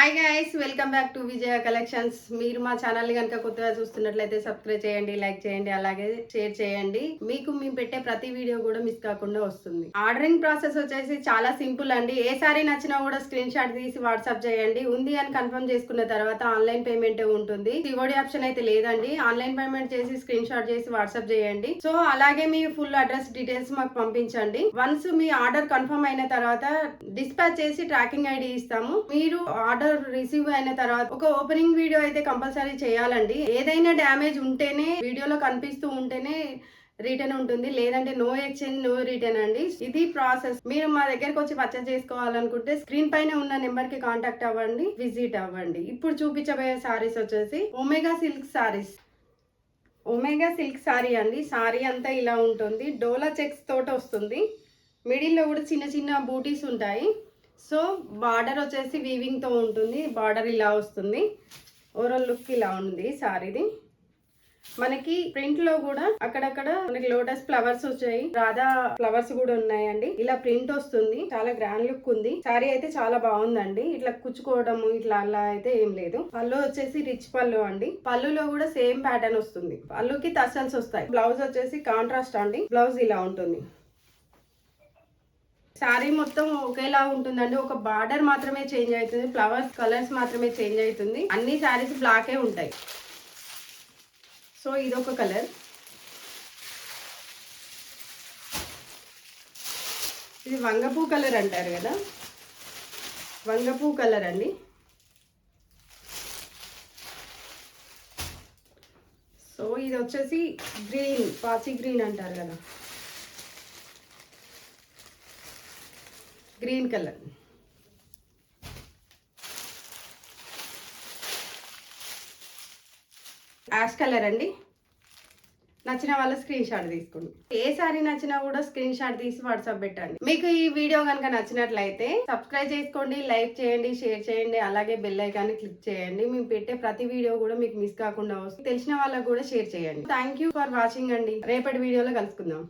Hi guys, welcome back to Vijaya collections. మీరు మా channel ని కనుక కొత్తగా చూస్తున్నట్లయితే సబ్స్క్రైబ్ చేయండి, లైక్ చేయండి, అలాగే షేర్ చేయండి. మీకు మేము పెట్టే ప్రతి వీడియో కూడా మిస్ కాకుండా వస్తుంది. ఆర్డరింగ్ ప్రాసెస్ వచ్చేసి చాలా సింపుల్ అండి. ఏ సారీ నచ్చినా కూడా స్క్రీన్ షాట్ తీసి వాట్సాప్ చేయండి. ఉంది అని కన్ఫర్మ్ చేసుకున్న తర్వాత ఆన్లైన్ పేమెంట్ ఉంటుంది. సిఓడి ఆప్షన్ అయితే లేదండి. ఆన్లైన్ పేమెంట్ చేసి స్క్రీన్ షాట్ చేసి వాట్సాప్ చేయండి. సో అలాగే మీ ఫుల్ అడ్రస్ డీటెయిల్స్ మాకు పంపించండి. వన్స్ మీ ఆర్డర్ కన్ఫర్మ్ అయిన తర్వాత డిస్పాచ్ చేసి ట్రాకింగ్ ఐడి ఇస్తాము. మీరు ఆర్డర్ రిసీవ్ అయిన తర్వాత ఒక ఓపెనింగ్ వీడియో అయితే కంపల్సరీ చేయాలండి. ఏదైనా డ్యామేజ్ ఉంటేనే వీడియోలో కనిపిస్తూ ఉంటేనే రిటర్న్ ఉంటుంది, లేదంటే నో ఎక్స్చేంజ్ నో రిటర్న్ అండి. ఇది ప్రాసెస్. మీరు మా దగ్గరకు వచ్చి పర్చేస్ చేసుకోవాలనుకుంటే స్క్రీన్ పైన ఉన్న నెంబర్ కి కాంటాక్ట్ అవ్వండి, విజిట్ అవ్వండి. ఇప్పుడు చూపించబోయే సారీస్ వచ్చేసి omega silk saris. Omega silk sorry అండి. సారీ అంతా ఇలా ఉంటుంది. డోలా చెక్స్ తోట వస్తుంది. మిడిల్లో కూడా చిన్న చిన్న బూటీస్ ఉంటాయి. సో బార్డర్ వచ్చేసి వీవింగ్ తో ఉంటుంది. బార్డర్ ఇలా వస్తుంది. ఓవరాల్ లుక్ ఇలా ఉంది సారీది. మనకి ప్రింట్ లో కూడా అక్కడక్కడ మనకి లోటస్ ఫ్లవర్స్ వచ్చాయి, రాధా ఫ్లవర్స్ కూడా ఉన్నాయండి. ఇలా ప్రింట్ వస్తుంది. చాలా గ్రాండ్ లుక్ ఉంది. సారీ అయితే చాలా బాగుందండి. ఇట్లా కుచ్చుకోవడం ఇట్లా అలా అయితే ఏం లేదు. పళ్ళు వచ్చేసి రిచ్ పళ్ళు అండి. పళ్ళులో కూడా సేమ్ ప్యాటర్న్ వస్తుంది. పళ్ళుకి టసల్స్ వస్తాయి. బ్లౌజ్ వచ్చేసి కాంట్రాస్ట్ అండి. బ్లౌజ్ ఇలా ఉంటుంది. శారీ మొత్తం ఒకేలా ఉంటుందండి. ఒక బార్డర్ మాత్రమే చేంజ్ అవుతుంది. ఫ్లవర్స్ కలర్స్ మాత్రమే చేంజ్ అవుతుంది. అన్ని శారీస్ బ్లాకే ఉంటాయి. సో ఇదొక కలర్. ఇది వంగపూ కలర్ అంటారు కదా, వంగపూ కలర్ అండి. సో ఇది వచ్చేసి గ్రీన్, పాచి గ్రీన్ అంటారు కదా, గ్రీన్ కలర్. యాష్ కలర్ అండి. నచ్చిన వాళ్ళ స్క్రీన్ షాట్ తీసుకోండి. ఏ సారీ నచ్చినా కూడా స్క్రీన్ షాట్ తీసి వాట్సాప్ పెట్టండి. మీకు ఈ వీడియో కనుక నచ్చినట్లయితే సబ్స్క్రైబ్ చేసుకోండి, లైక్ చేయండి, షేర్ చేయండి, అలాగే బెల్ ఐకాన్ని క్లిక్ చేయండి. మేము పెట్టే ప్రతి వీడియో కూడా మీకు మిస్ కాకుండా వస్తుంది. తెలిసిన వాళ్ళకు కూడా షేర్ చేయండి. థ్యాంక్ యూ ఫర్ వాచింగ్ అండి. రేపటి వీడియోలో కలుసుకుందాం.